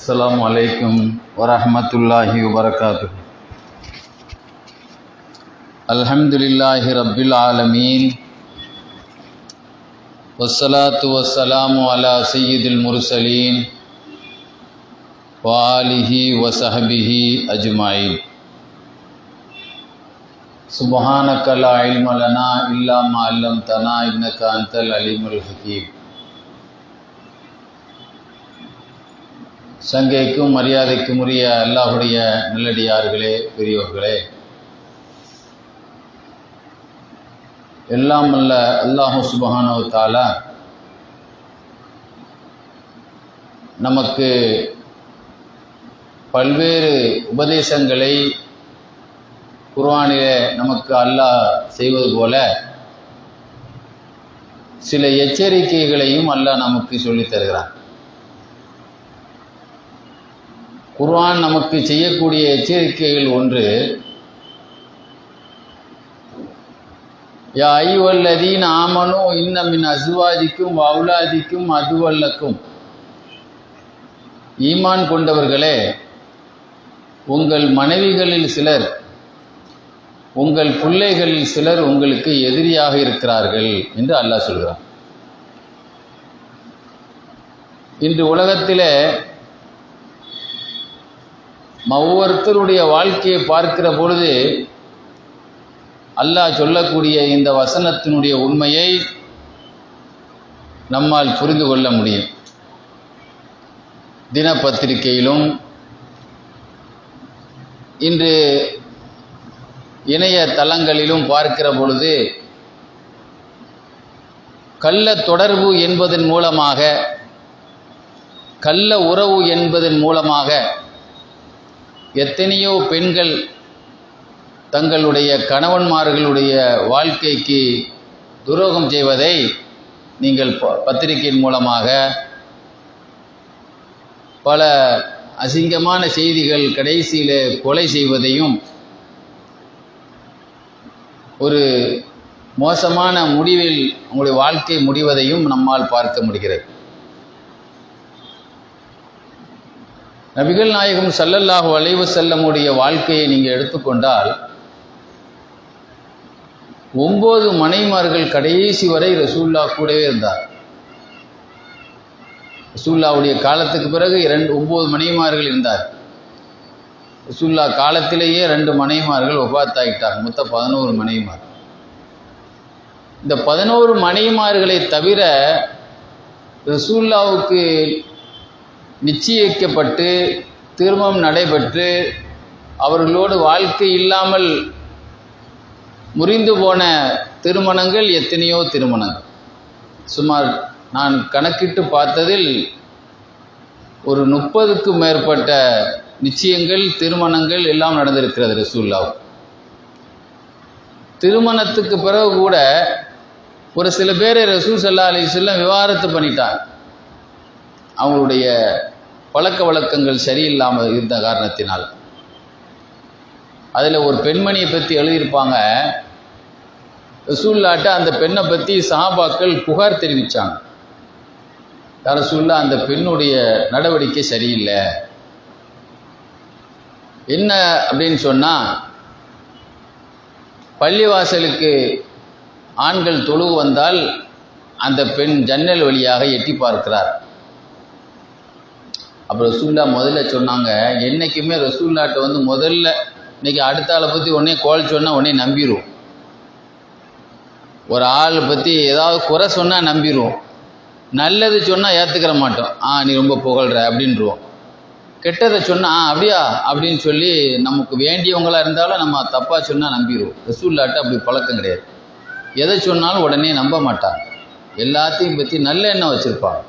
அஸ்ஸலாமு அலைக்கும் வரஹ்மத்துல்லாஹி வபரகாத்துஹு. அல்ஹம்துலில்லாஹி ரப்பில் ஆலமீன். வஸ்ஸலாத்து வஸ்ஸலாமு அலா சய்யிதில் முர்சலீன் வ ஆலிஹி வ ஸஹ்பிஹி அஜ்மாயின். சுப்ஹானக லா இல்ம லனா இல்லா மா அல்லம்தனா இன்னக அன்தல் அலீமுல் ஹகீம். சங்கைக்கும் மரியாதைக்கும் உரிய அல்லாஹுடைய நல்லடியார்களே, பெரியோர்களே, எல்லாம் அல்ல அல்லாஹு சுப்ஹானஹு வ தஆலா நமக்கு பல்வேறு உபதேசங்களை குர்ஆனிலே நமக்கு அல்லாஹ் செய்வது போல சில எச்சரிக்கைகளையும் அல்லாஹ் நமக்கு சொல்லித் தருகிறான். குர்ஆன் நமக்கு செய்யக்கூடிய எச்சரிக்கைகள் ஒன்று, யா அய்யுஹல்லதீன ஆமனூ இன்ன மின் அஸ்வாஜிக்கும் வ அவுலாதிக்கும் அதுவல்லக்கும். ஈமான் கொண்டவர்களே, உங்கள் மனைவிகளில் சிலர், உங்கள் பிள்ளைகளில் சிலர் உங்களுக்கு எதிரியாக இருக்கிறார்கள் என்று அல்லாஹ் சொல்கிறான். இன்று உலகத்திலே ஒவ்வொருத்தருடைய வாழ்க்கையை பார்க்கிற பொழுது அல்லாஹ் சொல்லக்கூடிய இந்த வசனத்தினுடைய உண்மையை நம்மால் புரிந்து கொள்ள முடியும். தினப்பத்திரிகையிலும் இன்று இணைய தளங்களிலும் பார்க்கிற பொழுது கள்ள தொடர்பு என்பதன் மூலமாக, கள்ள உறவு என்பதன் மூலமாக எத்தனையோ பெண்கள் தங்களுடைய கணவன்மார்களுடைய வாழ்க்கைக்கு துரோகம் செய்வதை நீங்கள் பத்திரிகையின் மூலமாக, பல அசிங்கமான செய்திகள், கடைசியில் கொலை செய்வதையும், ஒரு மோசமான முடிவில் உங்களுடைய வாழ்க்கை முடிவதையும் நம்மால் பார்க்க முடிகிறது. நபிகள் நாயகம் ஸல்லல்லாஹு அலைஹி வஸல்லமுடைய வாழ்க்கையை நீங்கள் எடுத்துக்கொண்டால் 9 மனைவிமார்கள் கடைசி வரை ரசூலுல்லாஹ் கூடவே இருந்தார். ரசூலுல்லாஹ்வுடைய காலத்துக்கு பிறகு 9 மனைவிமார்கள் இருந்தார். ரசூலுல்லாஹ் காலத்திலேயே 2 மனைவிமார்கள் வஃபாத்தாயிட்டார். மொத்தம் 11 மனைவிமார். இந்த 11 மனைவிமார்களை தவிர ரசூலுல்லாஹ்வுக்கு நிச்சயிக்கப்பட்டு திருமணம் நடைபெற்று அவர்களோடு வாழ்க்கை இல்லாமல் முறிந்து போன திருமணங்கள் எத்தனையோ திருமணங்கள். சுமார் நான் கணக்கிட்டு பார்த்ததில் ஒரு 30க்கும் மேற்பட்ட நிச்சயங்கள், திருமணங்கள் எல்லாம் நடந்திருக்கிறது ரசூலுல்லாஹ். திருமணத்துக்கு பிறகு கூட ஒரு சில பேரை ரசூல் ஸல்லல்லாஹு அலைஹி வஸல்லம் விவாகரத்து பண்ணிட்டார். அவங்களுடைய பழக்க வழக்கங்கள் சரியில்லாமல் இருந்த காரணத்தினால். அதில் ஒரு பெண்மணியை பற்றி எழுதியிருப்பாங்க. ரசூலுல்லாஹ்ட்ட அந்த பெண்ணை பற்றி சஹாபாக்கள் புகார் தெரிவித்தாங்க. யா ரசூலுல்லாஹ், அந்த பெண்ணுடைய நடவடிக்கை சரியில்லை. என்ன அப்படின்னு சொன்னால், பள்ளிவாசலுக்கு ஆண்கள் தொழுவு வந்தால் அந்த பெண் ஜன்னல் வழியாக எட்டி பார்க்கிறார். அப்புறம் ரசூலுல்லாஹ் முதல்ல சொன்னாங்க, என்றைக்குமே ரசூலுல்லாஹ்ட்ட முதல்ல இன்றைக்கி அடுத்த ஆளை பற்றி உடனே கோல் சொன்னால் உடனே நம்பிடுவோம். ஒரு ஆளை பற்றி ஏதாவது குறை சொன்னால் நம்பிடுவோம். நல்லது சொன்னால் ஏற்றுக்கிற மாட்டோம். நீ ரொம்ப புகழ்கிற அப்படின்ருவோம். கெட்டதை சொன்னால் அப்படியா அப்படின்னு சொல்லி நமக்கு வேண்டியவங்களாக இருந்தாலும் நம்ம தப்பாக சொன்னால் நம்பிடுவோம். ரசூலுல்லாஹ்ட்ட அப்படி பழக்கம் கிடையாது. எதை சொன்னாலும் உடனே நம்ப மாட்டாங்க. எல்லாத்தையும் பற்றி நல்ல எண்ணம் வச்சுருப்பாங்க.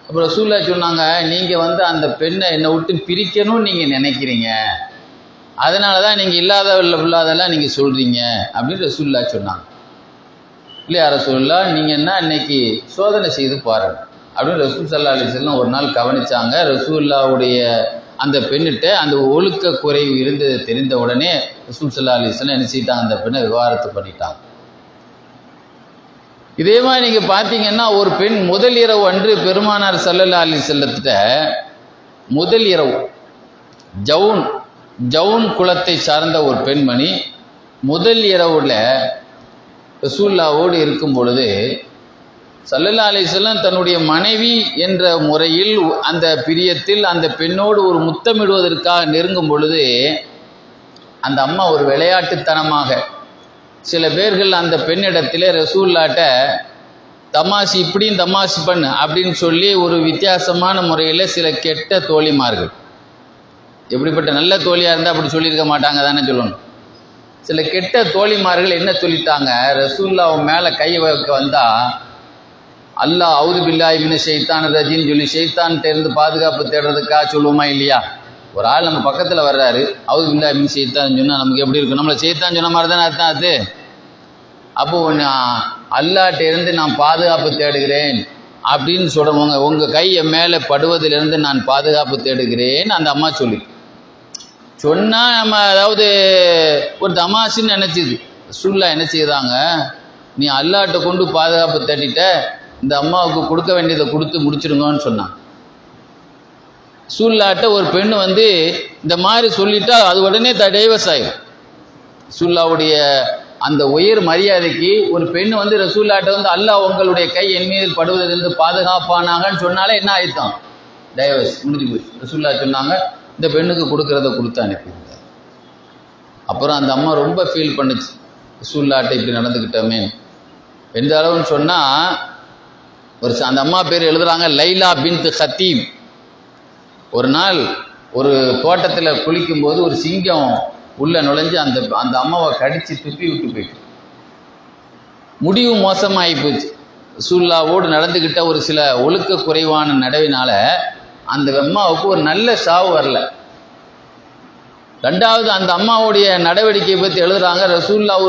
அப்புறம் ரசூலுல்லாஹ் சொன்னாங்க, நீங்கள் அந்த பெண்ணை என்னை விட்டு பிரிக்கணும்னு நீங்கள் நினைக்கிறீங்க, அதனால தான் நீங்கள் இல்லாதெல்லாம் நீங்கள் சொல்கிறீங்க அப்படின்னு ரசூலுல்லாஹ் சொன்னாங்க. இல்லையா ரசூலுல்லாஹ், நீங்கள் என்ன இன்னைக்கு சோதனை செய்து பாருங்கள் அப்படின்னு ரசூல் ஸல்லல்லாஹு அலைஹி வஸல்லம் ஒரு நாள் கவனித்தாங்க. ரசூலுல்லாஹ்வுடைய அந்த பெண்ணிட்ட அந்த ஒழுக்க குறைவு இருந்தது தெரிந்த உடனே ரசூல் ஸல்லல்லாஹு அலைஹி வஸல்லம் என்ன செய்யிட்டாங்க, அந்த பெண்ணை விவாகரத்து பண்ணிட்டாங்க. இதே மாதிரி நீங்கள் பார்த்தீங்கன்னா ஒரு பெண் முதல் இரவு அன்று பெருமானார் ஸல்லல்லாஹு அலைஹி வஸல்லத்திட்ட முதல் இரவு ஜவுன் குலத்தை சார்ந்த ஒரு பெண்மணி முதல் இரவுல ரசூலுல்லாவோடு இருக்கும் பொழுது ஸல்லல்லாஹு அலைஹி வஸல்லம் தன்னுடைய மனைவி என்ற முறையில் அந்த பிரியத்தில் அந்த பெண்ணோடு ஒரு முத்தமிடுவதற்காக நெருங்கும் பொழுது அந்த அம்மா ஒரு விளையாட்டுத்தனமாக சில பேர்கள் அந்த பெண்ணிடத்திலே ரசூலுல்லாட்ட தமாஷ் இப்படியும் தமாஷ் பண்ணு அப்படின்னு சொல்லி ஒரு வித்தியாசமான முறையில் சில கெட்ட தோழிமார்கள், எப்படிப்பட்ட நல்ல தோழியாக இருந்தால் அப்படி சொல்லியிருக்க மாட்டாங்க தானே சொல்லணும். சில கெட்ட தோழிமார்கள் என்ன சொல்லிட்டாங்க, ரசூலுல்லாஹ் மேலே கை வைக்க வந்தால் அல்லாஹ் அவுது பில்லாஹி மினஷ் ஷைத்தானிர் ரஜீம் சொல்லி ஷைத்தான்கிட்ட இருந்து பாதுகாப்பு தேடுறதுக்காக சொல்லுவோமா இல்லையா? ஒரு ஆள் நம்ம பக்கத்தில் வர்றாரு, அவுது பில்லாஹி மினஷ் ஷைத்தான் சொன்னால் நமக்கு எப்படி இருக்கும்? நம்மளை ஷைத்தான் சொன்ன மாதிரி தானே அர்த்தம் அது. அப்போது நான் அல்லாஹ்ட்ட இருந்து நான் பாதுகாப்பு தேடுகிறேன் அப்படின்னு சொல்கிறவங்க, உங்கள் கை என் மேலே படுவதிலிருந்து நான் பாதுகாப்பு தேடுகிறேன் அந்த அம்மா சொல்லி சொன்னால் நம்ம அதாவது ஒரு தமாஷுன்னு நினச்சிது. ரசூலுல்லாஹ் என்ன செய்தாங்க, நீ அல்லாஹ்ட்ட கொண்டு பாதுகாப்பு தேடிட்ட, இந்த அம்மாவுக்கு கொடுக்க வேண்டியதை கொடுத்து முடிச்சிருங்கன்னு சொன்னான். ரசூலுல்லாஹ்ட்ட ஒரு பெண்ணு வந்து இந்த மாதிரி சொல்லிட்டா அது உடனே டைவர்ஸ் ஆகிடும். ரசூலுல்லாஹ்வுடைய அந்த உயர் மரியாதைக்கு ஒரு பெண்ணு வந்து ரசூலுல்லாஹ்ட்ட வந்து அல்லாஹ் உங்களுடைய கை என் மீது படுவதிலிருந்து பாதுகாப்பானாங்கன்னு சொன்னாலே என்ன ஆயிட்டான், டைவர்ஸ் முடிஞ்சு போச்சு. ரசூலுல்லாஹ் சொன்னாங்க இந்த பெண்ணுக்கு கொடுக்கறத கொடுத்து அனுப்பிடுங்க. அப்புறம் அந்த அம்மா ரொம்ப ஃபீல் பண்ணுச்சு, ரசூலுல்லாஹ்ட்ட இப்படி நடந்துக்கிட்டோமே. எந்த அளவுன்னு சொன்னால் அந்த அம்மா பேர் எழுதுறாங்க லைலா பின்த் ஹத்தீம். ஒரு நாள் ஒரு தோட்டத்தில் குளிக்கும்போது ஒரு சிங்கம் உள்ள நுழைஞ்சு அந்த அம்மாவை கடிச்சு துப்பி விட்டு போயிட்டு முடிவு மோசமாகி போச்சு. ரசூலுல்லாஹ்வோடு நடந்துக்கிட்ட ஒரு சில ஒழுக்க குறைவான நடவினால அந்த அம்மாவுக்கு ஒரு நல்ல சாவு வரல. ரெண்டாவது அந்த அம்மாவுடைய நடவடிக்கையை பற்றி எழுதுறாங்க, ரசூலுல்லாஹ்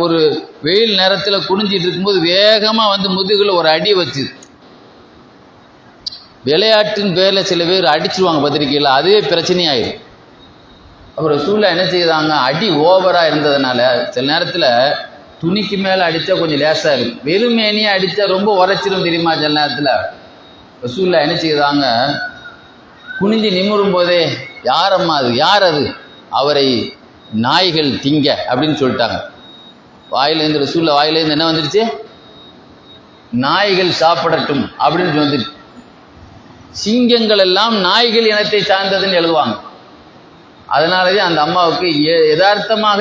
ஒரு வெயில் நேரத்தில் குனிஞ்சிட்டு இருக்கும்போது வேகமாக வந்து முதுகில் ஒரு அடி வச்சு, விளையாட்டின் பேரில் சில பேர் அடிச்சிருவாங்க பத்திரிக்கையில், அதுவே பிரச்சனையாயிடும். அப்புறம் ரசூலுல்லாஹ் என்ன செய்தாங்க, அடி ஓவராக இருந்ததுனால சில நேரத்தில் துணிக்கு மேலே அடித்தா கொஞ்சம் லேசாக இருக்கும், வெறுமேனியாக அடித்தா ரொம்ப உரைச்சிரும் தெரியுமா. சில நேரத்தில் ரசூலுல்லாஹ் என்ன செய்தாங்க, குனிஞ்சு நிமிரும் போதே யாரம்மா அது, யார் அது, அவரை நாய்கள் திங்க அப்படின்னு சொல்லிட்டாங்க. வாயிலேருந்து ரசூலுல்லாஹ் வாயிலேருந்து என்ன வந்துடுச்சு, நாய்கள் சாப்பிடட்டும் அப்படின்னு வந்துடுச்சு. சிங்கங்கள் எல்லாம் நாய்கள் இனத்தை சார்ந்ததுன்னு எழுதுவாங்க. அதனாலவே அந்த அம்மாவுக்கு யதார்த்தமாக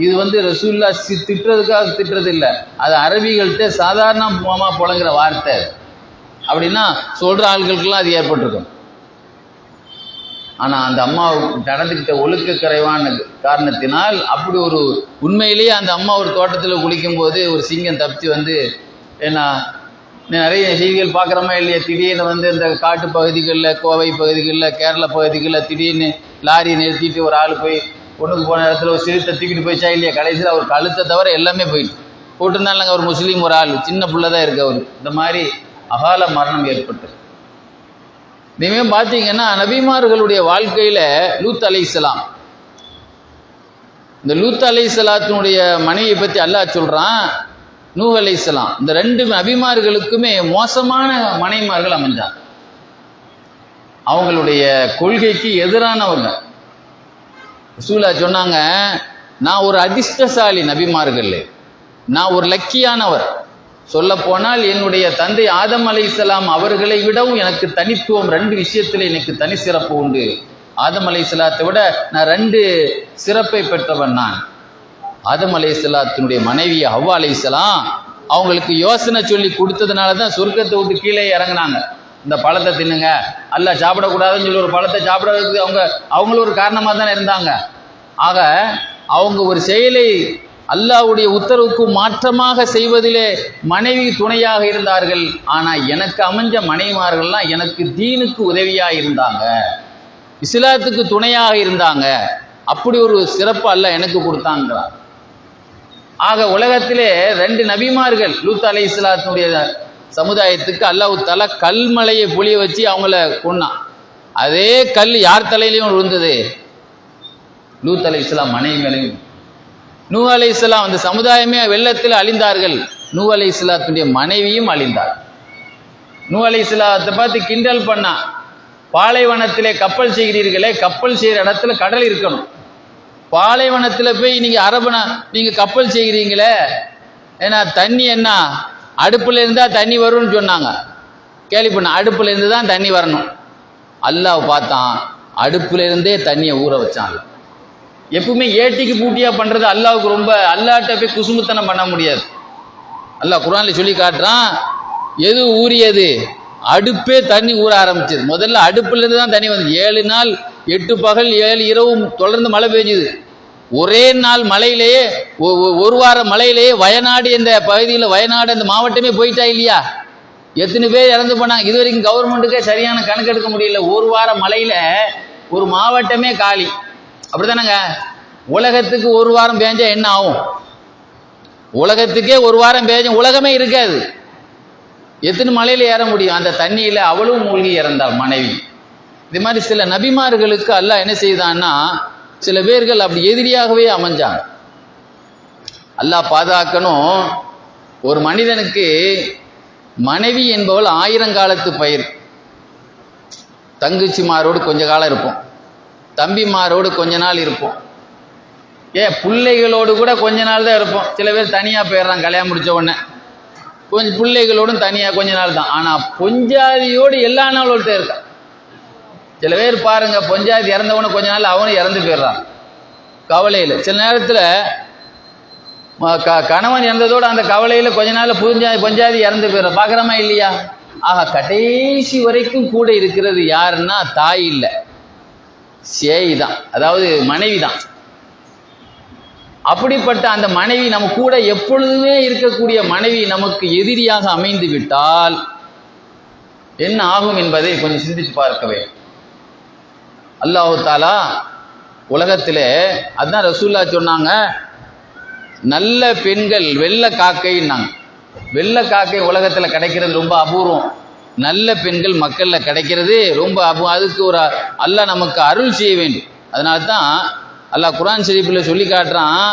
இது வந்து ரசூலுல்லாஹ் திட்டுறதுக்காக திட்டுறது இல்லை, அது அரபிகள்கிட்ட சாதாரணமாக புழங்குற வார்த்தை. அப்படின்னா சொல்கிற ஆட்களுக்கெல்லாம் அது ஏற்பட்டிருக்கும். ஆனால் அந்த அம்மாவுக்கு நடந்துக்கிட்ட ஒழுக்க குறைவான காரணத்தினால் அப்படி ஒரு உண்மையிலேயே அந்த அம்மா ஒரு தோட்டத்தில் குளிக்கும்போது ஒரு சிங்கம் தப்பிச்சு வந்து, ஏன்னா நிறைய செய்திகள் பார்க்குறோமா இல்லையா, திடீர்னு வந்து இந்த காட்டு பகுதிகளில், கோவை பகுதிகளில், கேரளா பகுதிகளில் திடீர்னு லாரியை நிறுத்திட்டு ஒரு ஆள் போய் பொண்ணுக்கு போன இடத்துல ஒரு சிறுத்தை தூக்கிட்டு போயிச்சா இல்லையா, கடைசியில் அவர் கழுத்தை தவிர எல்லாமே போயிட்டு போட்டுருந்தாங்க. ஒரு முஸ்லீம் ஒரு ஆள் சின்ன பிள்ளை தான் இருக்கு அவர். இந்த மாதிரி அகால மரணம் ஏற்பட்டு இனிமே பார்த்தீங்கன்னா நபிமார்களுடைய வாழ்க்கையில் லூத் அலைஹிஸ்ஸலாம், இந்த லூத் அலைஹிஸ்ஸலாத்தினுடைய மனைவியை பற்றி அல்லாஹ் சொல்கிறான், நூஹ் அலைஹிஸ்ஸலாம், இந்த ரெண்டு நபிமார்களுக்குமே மோசமான மனைவிமார்கள் அமைஞ்சாங்க. அவங்களுடைய கொள்கைக்கு எதிரானவங்க. ரசூலுல்லாஹ் சொன்னாங்க, நான் ஒரு அதிர்ஷ்டசாலி நபிமார்கள், நான் ஒரு லக்கியானவர். சொல்ல போனால் என்னுடைய தந்தை ஆதம் அலைஹிஸ்ஸலாம் அவர்களை விடவும் எனக்கு தனித்துவம், ரெண்டு விஷயத்தில் எனக்கு தனி சிறப்பு உண்டு. ஆதம் அலைஹிஸ்ஸலாத்தை விட நான் ரெண்டு சிறப்பை பெற்றவன் நான். ஆதம் அலைஹிஸ்ஸலாத்தினுடைய மனைவி ஹவ்வா அலைஹிஸ்ஸலாம் அவங்களுக்கு யோசனை சொல்லி கொடுத்ததுனால தான் சொர்க்கத்தை விட்டு கீழே இறங்கினாங்க. இந்த பழத்தை தின்னுங்க, அல்லாஹ் சாப்பிடக்கூடாதுன்னு சொல்லி ஒரு பழத்தை சாப்பிட்றதுக்கு அவங்களும் ஒரு காரணமாக தானே இருந்தாங்க. ஆக அவங்க ஒரு செயலை அல்லாஹ்வுடைய உத்தரவுக்கு மாற்றமாக செய்வதிலே மனைவி துணையாக இருந்தார்கள். ஆனால் எனக்கு அமைஞ்ச மனைவிமார்கள்லாம் எனக்கு தீனுக்கு உதவியாக இருந்தாங்க, இஸ்லாத்துக்கு துணையாக இருந்தாங்க. அப்படி ஒரு சிறப்பு அல்லாஹ் எனக்கு கொடுத்தாங்கிறார். ஆக உலகத்திலே ரெண்டு நபிமார்கள் லூத் அலைஹிஸ்ஸலாத்துடைய சமுதாயத்துக்கு அல்லாஹ் தஆலா கல்மலையை பொழிய வச்சு அவங்கள கொன்னான். அதே கல் யார் தலையிலையும் விழுந்தது, லூத் அலைஹிஸ்ஸலாம் மனைவி மேலையும். நூஹ் அலைஹிஸ்ஸலாம் அந்த சமுதாயமே வெள்ளத்தில் அழிந்தார்கள், நூஹ் அலைஹிஸ்ஸலாத்துடைய மனைவியும் அழிந்தார். நூஹ் அலைஹிஸ்ஸலாத்தை பார்த்து கிண்டல் பண்ணா, பாலைவனத்திலே கப்பல் செய்கிறீர்களே, கப்பல் செய்கிற இடத்துல கடல் இருக்கணும். பாலைவனத்தில் போய் நீங்கள் கப்பல் செய்கிறீங்களே, ஏன்னா தண்ணி என்ன அடுப்பில் இருந்தால் தண்ணி வரும்னு சொன்னாங்க. கேள்வி பண்ண அடுப்பில் இருந்து தான் தண்ணி வரணும். அல்லாஹ் பார்த்தான், அடுப்புல இருந்தே தண்ணியை ஊற வச்சான். எப்பவுமே ஏட்டிக்கு பூட்டியா பண்றது அல்லாவுக்கு ரொம்ப, அல்லாட்ட போய் குசுமுத்தனம் பண்ண முடியாது. அல்லாஹ் குர்ஆன்ல சொல்லி காட்டுறான், எது ஊறியது? அடுப்பே தண்ணி ஊற ஆரம்பிச்சது. முதல்ல அடுப்புல இருந்து தான் தண்ணி வந்து 7 நாள் 8 பகல் 7 இரவு தொடர்ந்து மழை பெய்ஞ்சுது. ஒரே நாள் மழையிலேயே, ஒரு வார மழையிலேயே வயநாடு என்ற பகுதியில், வயநாடு அந்த மாவட்டமே போயிட்டா இல்லையா? எத்தனை பேர் இறந்து போனாங்க? இது வரைக்கும் கவர்மெண்ட்டுக்கே சரியான கணக்கெடுக்க முடியல. ஒரு வார மழையில ஒரு மாவட்டமே காலி. அப்படித்தானங்க? உலகத்துக்கு ஒரு வாரம் பேஞ்சா என்ன ஆகும்? உலகத்துக்கே ஒரு வாரம் பேஞ்ச உலகமே இருக்காது. எத்தனை மலையில ஏற முடியும்? அந்த தண்ணியில அவளும் மூழ்கி இறந்தாள் மனைவி. இது மாதிரி சில நபிமார்களுக்கு அல்லாஹ் என்ன செய்தான்னா, சில பேர்கள் அப்படி எதிரியாகவே அமைஞ்சாங்க. அல்லாஹ் பாதுகாக்கணும். ஒரு மனிதனுக்கு மனைவி என்பவள் 1000 காலத்து பயிர். தங்கச்சிமாரோடு கொஞ்ச காலம் இருப்போம், தம்பிமாரோடு கொஞ்ச நாள் இருப்போம், பிள்ளைகளோடு கூட கொஞ்ச நாள் தான் இருப்போம். சில பேர் தனியாக போயிடுறாங்க கல்யாணம் முடிச்ச உடனே, கொஞ்சம் பிள்ளைகளோடும் தனியாக கொஞ்ச நாள் தான். ஆனால் பொஞ்சாதியோடு எல்லா நாளும் ஒருத்தர் இருக்கான். சில பேர் பாருங்க, பொஞ்சாதி இறந்தவன கொஞ்ச நாள் அவனும் இறந்து போயிடுறான் கவலையில். சில நேரத்தில் கணவன் இறந்ததோடு அந்த கவலையில் கொஞ்ச நாள் பொஞ்சாதி இறந்து போயிடுற பார்க்குறோமா இல்லையா? ஆக கடைசி வரைக்கும் கூட இருக்கிறது யாருன்னா தாய் இல்லை, சேய் தான், அதாவது மனைவி தான். அப்படிப்பட்ட அந்த மனைவி நம்ம கூட எப்பொழுதுமே இருக்கக்கூடிய மனைவி நமக்கு எதிரியாக அமைந்து விட்டால் என்ன ஆகும் என்பதை கொஞ்சம் சிந்திச்சு பார்க்கவே. அல்லாஹ் தஆலா உலகத்திலே, அதுதான் ரசூலுல்லாஹ் சொன்னாங்க, நல்ல பெண்கள் வெள்ளை காக்கைன்னாங்க. வெள்ளை காக்கை உலகத்தில் கிடைக்கிறது ரொம்ப அபூர்வம். நல்ல பெண்கள் மக்களில் கிடைக்கிறது ரொம்ப அதுக்கு ஒரு அல்லாஹ் நமக்கு அருள் செய்ய வேண்டும். அதனால தான் அல்லாஹ் குர்ஆன் ஷரீஃபில் சொல்லி காட்டுறான்,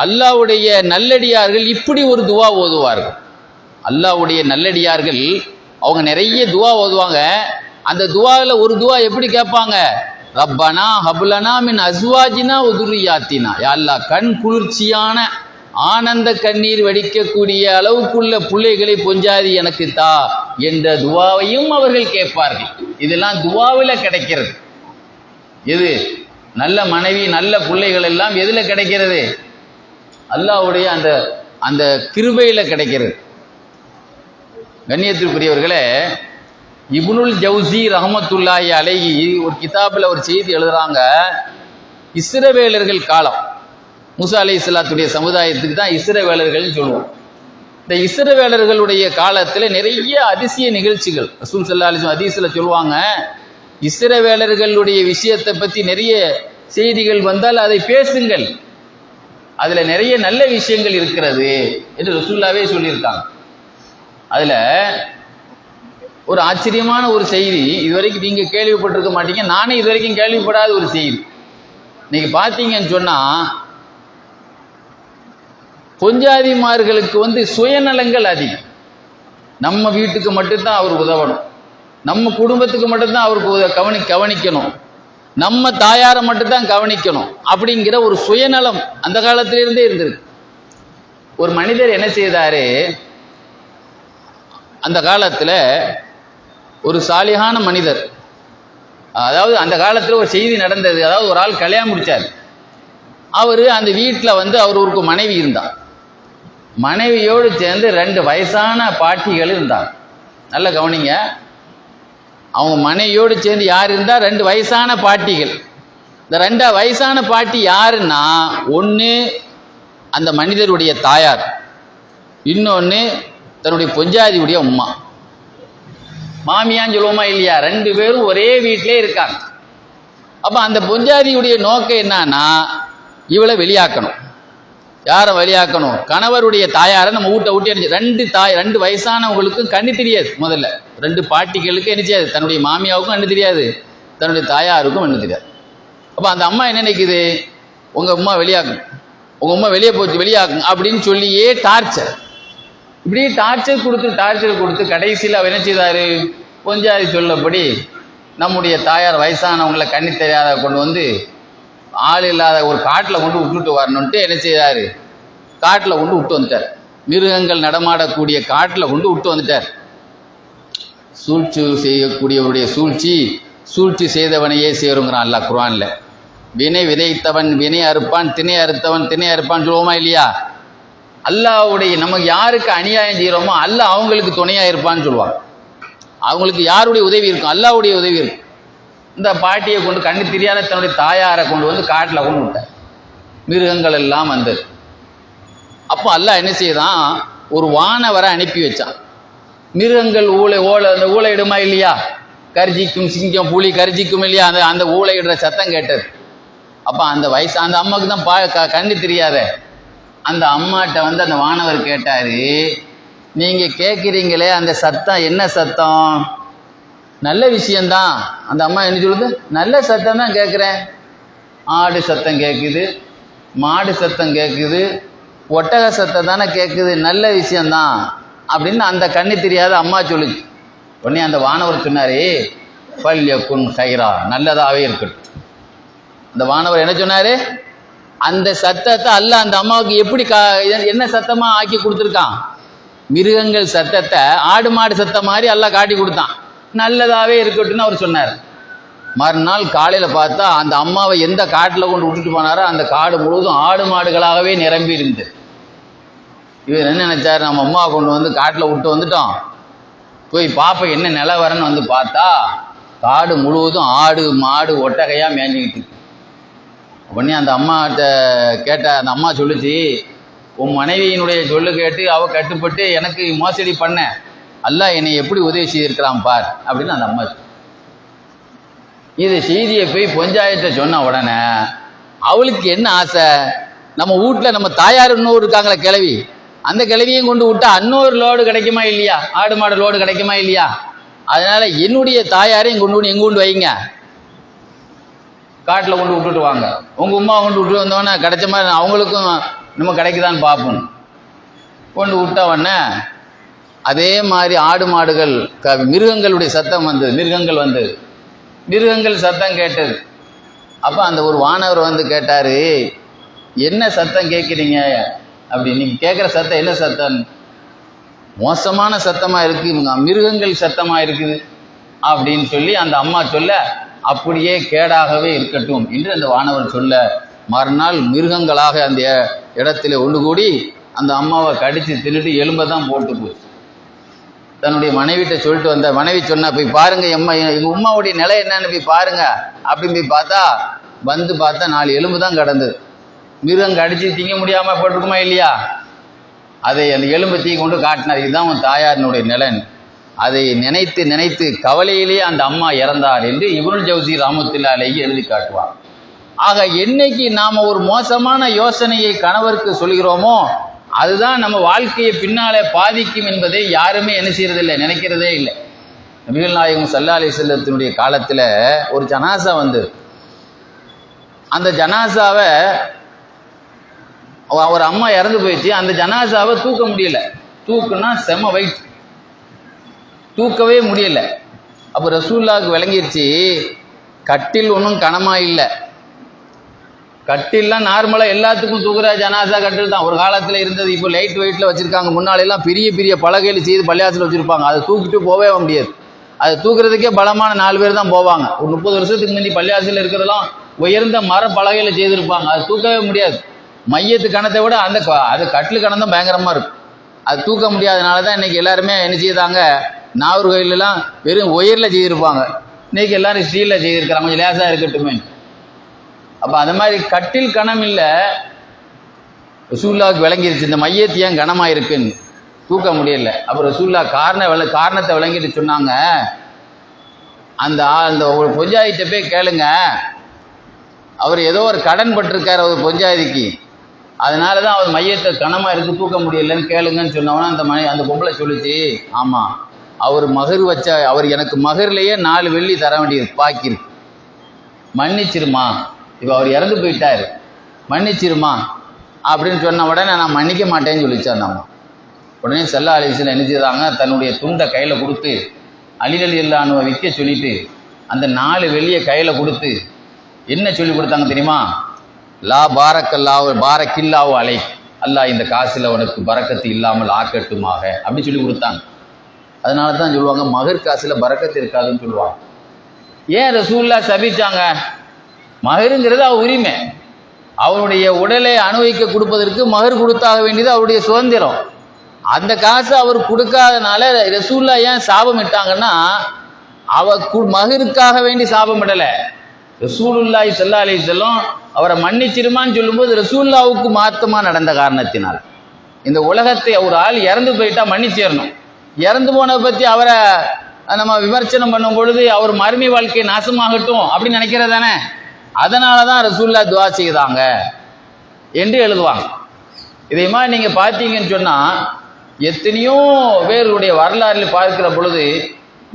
அல்லாஹ்வுடைய நல்லடியார்கள் இப்படி ஒரு துவா ஓதுவார்கள். அல்லாஹ்வுடைய நல்லடியார்கள் அவங்க நிறைய துவா ஓதுவாங்க. அந்த துவாவில் ஒரு துவா எப்படி கேட்பாங்க? ரப்பனா ஹப்லனா மின் அஸ்வாஜினா உதுரியாத்தினா, யா அல்லாஹ் கண் குளிர்ச்சியான ஆனந்த கண்ணீர் வடிக்கக்கூடிய அளவுக்குள்ள பிள்ளைகளை பொஞ்சாதி எனக்கு தா என்ற துவாவையும் அவர்கள் கேட்பார்கள். இதெல்லாம் துவாவில் கிடைக்கிறது. எது? நல்ல மனைவி நல்ல பிள்ளைகள் எல்லாம் எதுல கிடைக்கிறது? அல்லாஹ்வுடைய அந்த அந்த கிருபையில கிடைக்கிறது. கண்ணியத்திற்குரியவர்களே, இப்னுல் ஜவுசி ரஹ்மத்துல்லாஹி அலைஹி ஒரு கிதாபில் ஒரு செய்தி எழுதுறாங்க. இஸ்ரவேலர்கள் காலம், மூசா அலைஹிஸ்ஸலாத்துடைய சமுதாயத்துக்கு தான் இஸ்ரவேலர்கள் சொல்லுவோம். இந்த இஸ்ரவேலர்களுடைய காலத்தில் நிறைய அதிசய நிகழ்ச்சிகள் ரசூல் ஸல்லல்லாஹு அலைஹி வஸல்லம் ஹதீஸ்ல சொல்லுவாங்க. இஸ்ரவேலர்களுடைய விஷயத்தை பற்றி நிறைய செய்திகள் வந்தால் அதை பேசுங்கள், அதுல நிறைய நல்ல விஷயங்கள் இருக்கிறது என்று ரசூலுல்லாஹ்வே சொல்லியிருக்காங்க. அதுல ஒரு ஆச்சரியமான ஒரு செய்தி, இதுவரைக்கும் நீங்க கேள்விப்பட்டிருக்க மாட்டீங்க, நானே இதுவரைக்கும் கேள்விப்படாத ஒரு செய்தி. நீங்க பார்த்தீங்கன்னு சொன்னா, பொஞ்சாதிமார்களுக்கு சுயநலங்கள் அதிகம். நம்ம வீட்டுக்கு மட்டும்தான் அவர் உதவணும், நம்ம குடும்பத்துக்கு மட்டும்தான் அவருக்கு கவனிக்கணும், நம்ம தாயாரை மட்டும்தான் கவனிக்கணும் அப்படிங்கிற ஒரு சுயநலம் அந்த காலத்திலிருந்தே இருந்திருக்கு. ஒரு மனிதர் என்ன செய்தாரு, அந்த காலத்தில் ஒரு சாலிகான மனிதர், அதாவது அந்த காலத்தில் ஒரு செய்தி நடந்தது. அதாவது ஒரு ஆள் கல்யாணம் முடிச்சார். அவர் அந்த வீட்டில் அவருக்கு மனைவி இருந்தார். மனைவியோடு சேர்ந்து 2 வயசான பாட்டிகள் இருந்தாங்க. நல்லா கவனிங்க, அவங்க மனைவியோடு சேர்ந்து யார் இருந்தா? 2 வயசான பாட்டிகள். இந்த 2 வயசான பாட்டி யாருன்னா, ஒன்று அந்த மனிதருடைய தாயார், இன்னொன்று தன்னுடைய பொஞ்சாதியுடைய அம்மா, மாமியான்னு சொல்லுவோமா இல்லையா? 2 பேரும் ஒரே வீட்டிலே இருக்காங்க. அப்போ அந்த பொஞ்சாதியுடைய நோக்கம் என்னன்னா, இவளை வெளியாக்கணும். யாரை வெளியாக்கணும்? கணவருடைய தாயாரை நம்ம வீட்டை விட்டு அடிச்சு. 2 வயசானவங்களுக்கும் கண்ணு தெரியாது. முதல்ல 2 பாட்டிகளுக்கு என்ன செய்யாது? தன்னுடைய மாமியாவுக்கும் கண்ணு தெரியாது, தன்னுடைய தாயாருக்கும் கண்ணு தெரியாது. அப்போ அந்த அம்மா என்ன நினைக்குது? உங்க அம்மா வெளியாக்கணும், உங்க அம்மா வெளியே போச்சு வெளியாக்குங்க அப்படின்னு சொல்லியே டார்ச்சர், இப்படியே டார்ச்சர் கொடுத்து கடைசியில் அவர் என்ன செய்தாரு? பொஞ்சாதி சொல்லபடி நம்முடைய தாயார் வயசானவங்களை கண்ணி தெரியாத கொண்டு வந்து ஆள் இல்லாத ஒரு காட்டில் கொண்டு விட்டுட்டு வரணுன்ட்டு என்ன செய்தார், காட்டில் கொண்டு விட்டு வந்துட்டார். மிருகங்கள் நடமாடக்கூடிய காட்டில் கொண்டு விட்டு வந்துட்டார். சூழ்ச்சி செய்யக்கூடியவருடைய சூழ்ச்சி செய்தவனையே சேருங்கிறான் அல்லாஹ் குர்ஆனில். வினை விதைத்தவன் வினை அறுப்பான், திணை அறுத்தவன் திணை அறுப்பான் சொல்லுவோமா இல்லையா? அல்லாஹ்வுடைய நமக்கு யாருக்கு அநியாயம் செய்கிறோமோ அல்லாஹ் அவங்களுக்கு துணையாக இருப்பான்னு சொல்லுவாங்க. அவங்களுக்கு யாருடைய உதவி இருக்கும்? அல்லாஹ்வுடைய உதவி இருக்கும். இந்த பாட்டியை கொண்டு கண்ணு தெரியாத தன்னுடைய தாயாரை கொண்டு வந்து காட்டில் கொண்டு விட்டார். மிருகங்கள் எல்லாம் வந்தது. அப்போ அல்லாஹ் என்ன செய்தான், ஒரு வானவரை அனுப்பி வச்சான். மிருகங்கள் அந்த ஊளையிடுமா இல்லையா? கர்ஜிக்கும், சிங்கம் புலி கர்ஜிக்கும் இல்லையா? அந்த ஊளையிடுற சத்தம் கேட்டது. அப்போ அந்த அம்மாவுக்கு தான் கண்ணு தெரியாத அந்த அம்மாட்ட வந்து அந்த வானவர் கேட்டார், நீங்கள் கேட்குறீங்களே அந்த சத்தம் என்ன சத்தம்? நல்ல விஷயந்தான். அந்த அம்மா என்ன சொல்லுது, நல்ல சத்தம் தான் கேட்குறேன். ஆடு சத்தம் கேட்குது, மாடு சத்தம் கேட்குது, ஒட்டக சத்தம் தானே கேட்குது, நல்ல விஷயந்தான் அப்படின்னு அந்த கண்ணு தெரியாத அம்மா சொல்லுச்சு. உடனே அந்த வானவர் சொன்னார், ஃபல்யகுன் கைரா, நல்லதாகவே இருக்கட்டும். அந்த வானவர் என்ன சொன்னார், அந்த சத்தத்தை அல்லாஹ் அந்த அம்மாவுக்கு எப்படி என்ன சத்தமாக ஆக்கி கொடுத்துருக்கான்? மிருகங்கள் சத்தத்தை ஆடு மாடு சத்தம் மாதிரி அல்லாஹ் காட்டி கொடுத்தான். நல்லதாகவே இருக்கட்டும்னு அவர் சொன்னார். மறுநாள் காலையில் பார்த்தா அந்த அம்மாவை எந்த காட்டில் கொண்டு விட்டுட்டு போனாரோ அந்த காடு முழுவதும் ஆடு மாடுகளாகவே நிரம்பி இருந்தது. இவர் என்ன நினைச்சார், நம்ம அம்மாவை கொண்டு வந்து காட்டில் விட்டு வந்துட்டோம், போய் பாப்பா என்ன நிலவரன்னு வந்து பார்த்தா காடு முழுவதும் ஆடு மாடு ஒட்டகையாக மேய்ஞ்சிக்கிட்டு. உடனே அந்த அம்மாட்ட கேட்ட அந்த அம்மா சொல்லுச்சு, உன் மனைவியினுடைய சொல்லு கேட்டு அவள் கட்டுப்பட்டு எனக்கு மோசடி பண்ண அல்லாஹ் என்னை எப்படி உதவி செய்திருக்கிறான் பார் அப்படின்னு அந்த அம்மா. இது செய்தியை போய் பஞ்சாயத்தை சொன்ன உடனே அவளுக்கு என்ன ஆசை, நம்ம வீட்டில் நம்ம தாயார் இன்னொரு இருக்காங்களே கிளவி, அந்த கிளவியும் கொண்டு விட்டா இன்னொரு லோடு கிடைக்குமா இல்லையா? ஆடு மாடு லோடு கிடைக்குமா இல்லையா? அதனால என்னுடைய தாயாரையும் கொண்டு வந்து எங்கே கொண்டு வைங்க, காட்டில் கொண்டு விட்டுட்டு வாங்க. உங்கள் உமா கொண்டு விட்டு வந்தோடனே கிடைச்ச மாதிரி அவங்களுக்கும் நம்ம கிடைக்குதான்னு பார்ப்போம். கொண்டு விட்டவொடனே அதே மாதிரி ஆடு மாடுகள் மிருகங்களுடைய சத்தம் வந்தது. மிருகங்கள் சத்தம் கேட்டது. அப்போ அந்த ஒரு வானவர் வந்து கேட்டார், என்ன சத்தம் கேட்குறீங்க அப்படி? நீங்கள் கேட்குற சத்தம் என்ன சத்தம்? மோசமான சத்தமாக இருக்குது, மிருகங்கள் சத்தமாக இருக்குது அப்படின்னு சொல்லி அந்த அம்மா சொல்ல, அப்படியே கேடாகவே இருக்கட்டும் என்று அந்த வானவர் சொல்ல, மறுநாள் மிருகங்களாக அந்த இடத்துல ஒன்று கூடி அந்த அம்மாவை கடித்து தின்னுட்டு எலும்பை தான் போட்டு போச்சு. தன்னுடைய மனைவிட்ட சொல்லிட்டு வந்த மனைவி சொன்னா, போய் பாருங்க எங்கள் உம்மாவுடைய நிலை என்னன்னு போய் பாருங்க அப்படின்னு போய் பார்த்தா 4 எலும்பு தான் கிடந்தது. மிருகம் கடிச்சு திங்க முடியாமல் போட்டிருக்குமா இல்லையா? அதை அந்த எலும்பை தீ கொண்டு காட்டினார், இதுதான் உன் தாயாரினுடைய நிலன். அதை நினைத்து கவலையிலேயே அந்த அம்மா இறந்தார் என்று இப்னுல் ஜௌசி ரஹ்மத்துல்லாஹி அலைஹி எழுதி காட்டுவார். ஆக என்னைக்கு நாம் ஒரு மோசமான யோசனையை கணவருக்கு சொல்கிறோமோ அதுதான் நம்ம வாழ்க்கையை பின்னாலே பாதிக்கும் என்பதை யாருமே என்ன செய்யறதில்லை, நினைக்கிறதே இல்லை. நபிகள் நாயகம் ஸல்லல்லாஹு அலைஹி வஸல்லத்தினுடைய காலத்தில் ஒரு ஜனாசா வந்தது. அந்த ஜனாசாவை ஒரு அம்மா இறந்து போயிடுச்சு. அந்த ஜனாசாவை தூக்க முடியல. தூக்குனா செம வெயிட், தூக்கவே முடியல. அப்போ ரசூலுல்லாஹ்வுக்கு விளங்கிடுச்சு, கட்டில் ஒன்றும் கனமாக இல்லை. கட்டில்லாம் நார்மலாக எல்லாத்துக்கும் தூக்குற ஜனாசா கட்டில் தான் ஒரு காலத்தில் இருந்தது. இப்போ லைட் வெயிட்டில் வச்சுருக்காங்க. முன்னாலெல்லாம் பெரிய பலகையில் செய்து பள்ளியாசில் வச்சுருப்பாங்க. அதை தூக்கிட்டு போகவே முடியாது. அதை தூக்குறதுக்கே பலமான 4 பேர் தான் போவாங்க. ஒரு 30 வருஷத்துக்கு முன்னாடி பள்ளியாசில் இருக்கிறதெல்லாம் உயர்ந்த மர பலகையில் செய்திருப்பாங்க. அது தூக்கவே முடியாது. மையத்து கணத்தை விட அது கட்டில் கணம் தான் பயங்கரமாக இருக்கும். அது தூக்க முடியாதனால தான் இன்றைக்கி எல்லாருமே என்ன செய்தாங்க, நாகூர் கோயிலெலாம் வெறும் ஒயரில் செய்திருப்பாங்க. இன்றைக்கி எல்லோரும் ஸ்டீலில் செய்திருக்கிறாங்க, கொஞ்சம் லேசாக இருக்கட்டுமே. அப்போ அது மாதிரி கட்டில் கணம் இல்லை. ரசூலுல்லாஹ்வுக்கு விளங்கிடுச்சு இந்த மையத்து ஏன் கனமாக இருக்குன்னு, தூக்க முடியல. அப்போ ரசூலுல்லாஹ் காரணத்தை விளங்கிட்டு சொன்னாங்க, அந்த ஒரு பொஞ்சாதிட்ட போய் கேளுங்க, அவர் ஏதோ ஒரு கடன் பட்டிருக்கார் அவர் பொஞ்சாதிக்கு, அதனால தான் அவர் மையத்தை கனமாக இருக்குது தூக்க முடியலன்னு கேளுங்கன்னு சொன்னவொன்னே அந்த பொம்பளை சொல்லிச்சு, ஆமாம் அவர் எனக்கு மகர்லேயே 4 வெள்ளி தர வேண்டியது பாக்கி இருக்கு, மன்னிச்சிருமா, இப்போ அவர் இறந்து போயிட்டார், மன்னிச்சிருமா அப்படின்னு சொன்ன உடனே நான் மன்னிக்க மாட்டேன்னு சொல்லிச்சு அந்த அம்மா. உடனே ஸல்லல்லாஹு அலைஹி வஸல்லம் என்ன செய்தாங்க, தன்னுடைய துண்டை கையில் கொடுத்து அலி ரலியல்லாஹு அன்ஹு விற்க சொல்லிட்டு அந்த 4 வெள்ளியை கையில் கொடுத்து என்ன சொல்லி கொடுத்தாங்க தெரியுமா? லா பாரக்கல்லாஹு பாரக்கில்லாஹு அலைக், அல்லாஹ் இந்த காசில் உனக்கு பரக்கத்து இல்லாமல் ஆக்கட்டுமாக அப்படி சொல்லி கொடுத்தாங்க. அதனால தான் சொல்லுவாங்க மகர் காசில் பரக்கத்து இருக்காதுன்னு சொல்லுவாங்க. ஏன் ரசூலுல்லாஹ் சபிச்சாங்க? மகருங்கிறது அவர் உரிமை, அவருடைய உடலை அனுபவிக்க கொடுப்பதற்கு மகர் கொடுத்தாக வேண்டியது அவருடைய சுதந்திரம். அந்த காசு அவர் கொடுக்காதனால ரசூலுல்லாஹ் ஏன் சாபம் இட்டாங்கன்னா, அவர் மகருக்காக வேண்டி சாபம் இடலை. ரசூலுல்லாஹி ஸல்லல்லாஹு அலைஹி வஸல்லம் அவரை மன்னிச்சிருமான்னு சொல்லும்போது ரசூலுல்லாஹ்வுக்கு மாத்தமா நடந்த காரணத்தினால். இந்த உலகத்தை ஒரு ஆள் இறந்து போயிட்டா மன்னிச்சிடணும். இறந்து போனதை பற்றி அவரை நம்ம விமர்சனம் பண்ணும் பொழுது அவர் மறுமை வாழ்க்கை நாசமாகட்டும் அப்படின்னு நினைக்கிறது தானே. அதனால தான் ரசூலுல்லாஹ் துஆ செய்தாங்க என்று எழுதுவாங்க. இதே மாதிரி நீங்கள் பார்த்தீங்கன்னு சொன்னால் எத்தனையோ பேருடைய வரலாறில் பார்க்கிற பொழுது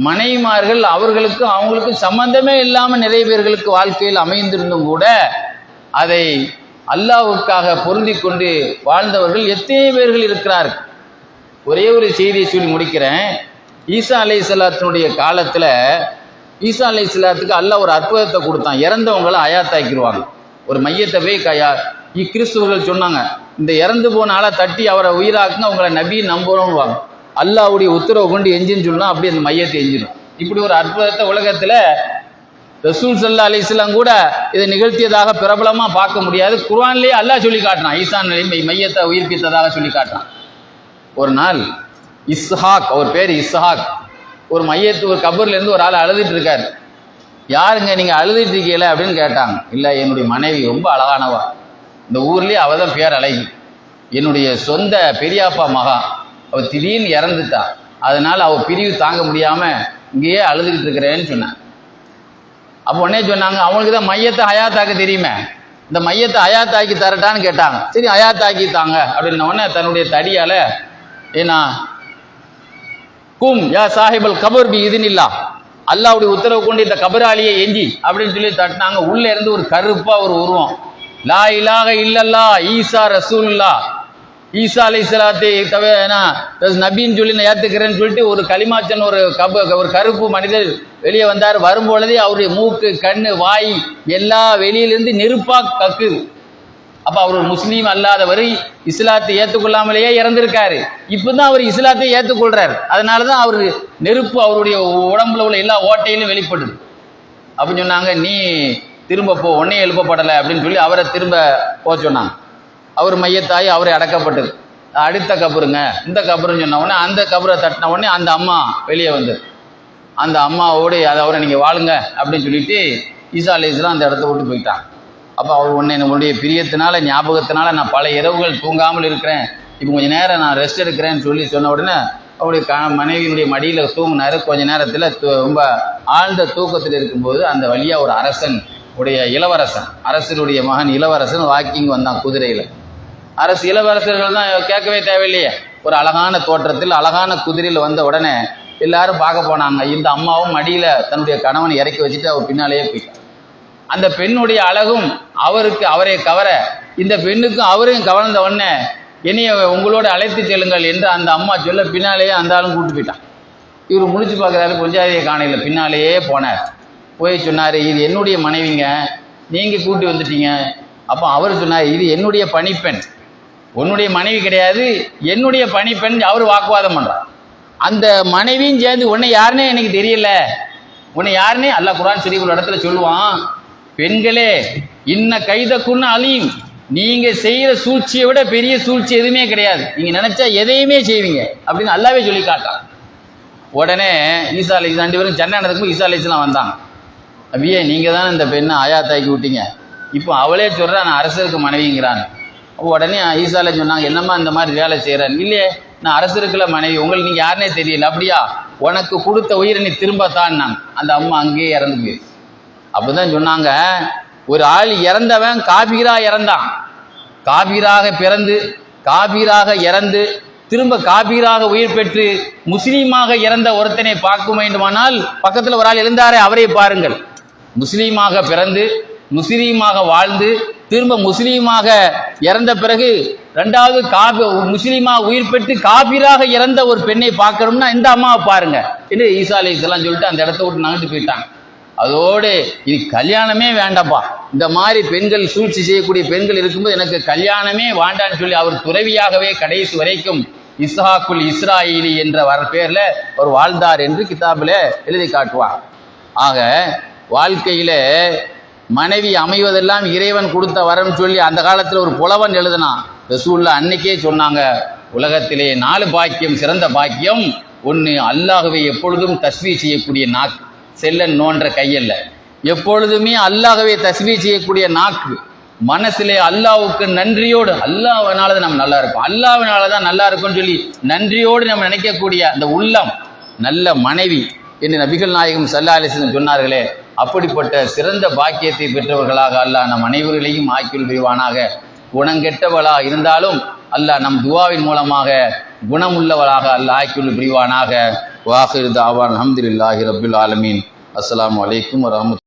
மனைவிமார்கள் அவங்களுக்கும் சம்பந்தமே இல்லாமல் நிறைய பேர்களுக்கு வாழ்க்கையில் அமைந்திருந்தும் கூட அதை அல்லாஹ்வுக்காக பொருந்தி கொண்டு வாழ்ந்தவர்கள் எத்தனை பேர்கள் இருக்கிறார்கள். ஒரே ஒரு செய்தியை சொல்லி முடிக்கிறேன். ஈசா அலைஹிஸ்ஸலாத்தினுடைய காலத்தில் ஈசா அலைஹிஸ்ஸலாத்துக்கு அல்லாஹ் ஒரு அற்புதத்தை கொடுத்தான். இறந்தவங்களை அயாத்தாக்கிடுவாங்க. ஒரு மையத்தை போய் கிறிஸ்துவர்கள் சொன்னாங்க, இந்த இறந்து போன ஆளை தட்டி அவரை உயிராக்குன்னு அவங்கள நபி நம்புறோம்வாங்க. அல்லாஹ்வுடைய உத்தரவு கொண்டு எஞ்சின்னு சொல்லலாம், அப்படி அந்த மையத்தை எஞ்சிடும். இப்படி ஒரு அற்புதத்தை உலகத்தில் ரசூல் ஸல்லல்லாஹு அலைஹி வஸல்லம் கூட இதை நிகழ்த்தியதாக பிரபலமாக பார்க்க முடியாது. குர்ஆன்லேயே அல்லாஹ் சொல்லி காட்டுறான், ஈசா மையத்தை உயிர்ப்பித்ததாக சொல்லி காட்டுறான். ஒரு நாள் இஸ்ஹாக், அவர் பேர் இஸ்ஹாக், ஒரு ஒரு கபர்லேருந்து ஒரு ஆள் அழுதுட்டு இருக்காரு. யாருங்க நீங்கள் அழுதுட்டு இருக்கீங்களே அப்படின்னு கேட்டாங்க. இல்லை, என்னுடைய மனைவி ரொம்ப அழகானவா, இந்த ஊர்லேயே அவள் தான் பேர் அழகி, என்னுடைய சொந்த பெரியாப்பா மகா, அவள் திடீர்னு இறந்துட்டா, அதனால் அவள் பிரிவு தாங்க முடியாமல் இங்கேயே அழுதுகிட்டு இருக்கிறேன்னு சொன்னேன். அப்போ உடனே சொன்னாங்க, அவங்களுக்கு தான் மையத்தை ஹயாத்தாக்க தெரியுமே, இந்த மையத்தை ஹயாத்தாக்கி தரட்டான்னு கேட்டாங்க. சரி ஹயாத்தாக்கி தாங்க அப்படின்ன உடனே தன்னுடைய தடியால் ஏன்னா கும் யா சாஹிபல் கபர் பி இதுனில்லா, அல்லாஹ்வுடைய உத்தரவு கொண்டு இந்த கபராளியை எஞ்சி அப்படின்னு சொல்லி தட்டினாங்க. உள்ளே இருந்து ஒரு கருப்பா ஒரு உருவம், லா இலாஹ இல்லல்லா ஈசா ரசூலுல்லாஹ், ஈசா அலைஹிஸ்ஸலாத்தை நபின்னு சொல்லி நான் ஏற்றுக்கிறேன்னு சொல்லிட்டு ஒரு களிமாச்சன் ஒரு கருப்பு மனிதர் வெளியே வந்தார். வரும்பொழுதே அவருடைய மூக்கு கண்ணு வாய் எல்லா வெளியிலிருந்து நெருப்பா கக்குது. அப்போ அவர் ஒரு முஸ்லீம் அல்லாதவர், இஸ்லாத்தை ஏற்றுக்கொள்ளாமலேயே இறந்திருக்காரு. இப்போதான் அவர் இஸ்லாத்தை ஏற்றுக்கொள்றாரு. அதனால தான் அவர் நெருப்பு அவருடைய உடம்புல உள்ள எல்லா ஓட்டையிலும் வெளிப்படுது. அப்படின்னு சொன்னாங்க, நீ திரும்ப போ, உடனே எழுப்பப்படலை அப்படின்னு சொல்லி அவரை திரும்ப போக சொன்னாங்க. அவர் மையத்தாகி அவரை அடக்கப்பட்டது. அடுத்த கபருங்க, இந்த கபருன்னு சொன்ன உடனே அந்த கபரை தட்டின உடனே அந்த அம்மா வெளியே வந்து அந்த அம்மாவோடு அவரை நீங்கள் வாழுங்க அப்படின்னு சொல்லிட்டு ஈசா அலைஹிஸ்ஸலாம் அந்த இடத்த விட்டு போயிட்டாங்க. அப்போ அவர் ஒன்று என்னுடைய பிரியத்தினால ஞாபகத்தினால நான் பல இரவுகள் தூங்காமல் இருக்கிறேன், இப்போ கொஞ்சம் நேரம் நான் ரெஸ்ட் எடுக்கிறேன்னு சொல்லி சொன்ன உடனே அவருடைய மனைவியினுடைய மடியில் தூங்கினார். கொஞ்ச நேரத்தில் ரொம்ப ஆழ்ந்த தூக்கத்தில் இருக்கும்போது அந்த வழியாக ஒரு அரசன் உடைய இளவரசன், அரசனுடைய மகன் இளவரசன் வாக்கிங் வந்தான் குதிரையில். இளவரசர்கள் தான் கேட்கவே தேவையில்லையே, ஒரு அழகான தோற்றத்தில் அழகான குதிரையில் வந்த உடனே எல்லாரும் பார்க்க போனாங்க. இந்த அம்மாவும் மடியில் தன்னுடைய கணவனை இறக்கி வச்சுட்டு அவர் பின்னாலேயே போயிட்டார். அந்த பெண்ணுடைய அழகும் அவரை கவர, இந்த பெண்ணுக்கும் அவரையும் கவர்ந்த உடனே என்னைய உங்களோட அழைத்து செல்லுங்கள் என்று அந்த அம்மா சொல்ல பின்னாலேயே அந்த ஆளும் கூப்பிட்டு போயிட்டான். இவர் முடிச்சு பார்க்குறாரு, கொஞ்சாதியை காணையில் பின்னாலேயே போனார். போய் சொன்னார், இது என்னுடைய மனைவிங்க, நீங்கள் கூட்டி வந்துட்டீங்க. அப்போ அவர் சொன்னார், இது என்னுடைய பணிப்பெண், உன்னுடைய மனைவி கிடையாது, என்னுடைய பணிப்பெண். அவர் வாக்குவாதம் பண்ணுறார். அந்த மனைவியும் சேர்ந்து உன்னை யாருன்னே எனக்கு தெரியல, உன்னை யாருன்னே அல்லாஹ் குர்ஆன் ஷரீஃப் ஒரு இடத்துல சொல்லுவான், பெண்களே இன்ன கைதக்குன்னு அழியும், நீங்க செய்யற சூழ்ச்சியை விட பெரிய சூழ்ச்சி எதுவுமே கிடையாது, நீங்க நினைச்சா எதையுமே செய்வீங்க அப்படின்னு அல்லாவே சொல்லி காட்டான். உடனே ஈசா அலைஹிஸ்ஸலாம் 2 பேரும் சண்டைக்கு ஈசா அலைஹிஸ்ஸலாம் வந்தாங்க. அப்படியே நீங்க தான் இந்த பெண்ணை ஆயாத்தாக்கி விட்டீங்க, இப்போ அவளே சொல்றா நான் அரசருக்கு மனைவிங்கிறாங்க. உடனே ஈசா அலைஹி சொன்னாங்க, என்னம்மா இந்த மாதிரி வேலை செய்யறேன்? இல்லையே, நான் அரசருக்குள்ள மனைவி, உங்களுக்கு நீங்க யாருன்னே தெரியல. அப்படியா, உனக்கு கொடுத்த உயிரை நீ திரும்பத்தான்னாங்க. அந்த அம்மா அங்கேயே இறந்து போயிடுச்சு. அப்படிதான் சொன்னாங்க, ஒரு ஆள் இறந்தவன் காபீரா இறந்தான், காபீராக பிறந்து காபீராக இறந்து திரும்ப காபீராக உயிர் பெற்று முஸ்லீமாக இறந்த ஒருத்தனை பார்க்க வேண்டுமானால் பக்கத்தில் ஒரு ஆள் இருந்தாரே அவரை பாருங்கள். முஸ்லீமாக பிறந்து முஸ்லீமாக வாழ்ந்து திரும்ப முஸ்லீமாக இறந்த பிறகு 2வது முஸ்லீமாக உயிர் பெற்று காபீராக இறந்த ஒரு பெண்ணை பார்க்கணும்னா இந்த அம்மாவை பாருங்க என்று ஈசா அலைஹிஸ்ஸலாம் சொல்லிட்டு அந்த இடத்த விட்டு நகர்ந்து போயிட்டாங்க. அதோடு இது கல்யாணமே வேண்டாப்பா, இந்த மாதிரி பெண்கள் சூழ்ச்சி செய்யக்கூடிய பெண்கள் இருக்கும்போது எனக்கு கல்யாணமே வேண்டான்னு சொல்லி அவர் துறவியாகவே கடைசி வரைக்கும் இஸ்ஹாக்குல் இஸ்ராயிலி என்ற பேர்ல ஒரு வாழ்ந்தார் என்று கிதாபில் எழுதி காட்டுவார். ஆக வாழ்க்கையில மனைவி அமைவதெல்லாம் இறைவன் கொடுத்த வரம் சொல்லி அந்த காலத்தில் ஒரு புலவன் எழுதினான். ரசூலுல்லாஹ் அன்னைக்கே சொன்னாங்க, உலகத்திலே 4 பாக்கியம் சிறந்த பாக்கியம். ஒன்று, அல்லாஹ்வை எப்பொழுதும் தஸ்பீஹ் செய்யக்கூடிய நாக்கு, செல்லன் நோன்ற கையல்ல, எப்பொழுதுமே அல்லாஹ்வை தஸ்பீஹ் செய்யக்கூடிய நாக்கு, மனசிலே அல்லாஹ்வுக்கு நன்றியோடு, அல்லாஹ்வினால தான் நம்ம நல்லா இருக்கும், அல்லாஹ்வினால தான் நல்லா இருக்கும்னு சொல்லி நன்றியோடு நம்ம நினைக்கக்கூடிய அந்த உள்ளம், நல்ல மனைவி என்று நபிகள் நாயகம் ஸல்லல்லாஹு அலைஹி வஸல்லம் சொன்னார்களே, அப்படிப்பட்ட சிறந்த பாக்கியத்தை பெற்றவர்களாக அல்லாஹ் நம் அனைவர்களையும் ஆக்கில் புரிவானாக. குணங்கெட்டவளாக இருந்தாலும் அல்லாஹ் நம் துவாவின் மூலமாக குணமுள்ளவளாக அல்லாஹ் ஆக்கில் புரிவானாக. வாஹிர் தாவான் அல்ஹம்துலில்லாஹி ரப்பில் ஆலமீன். அஸ்ஸலாமு அலைக்கும் வரஹ்மத்துல்லாஹி.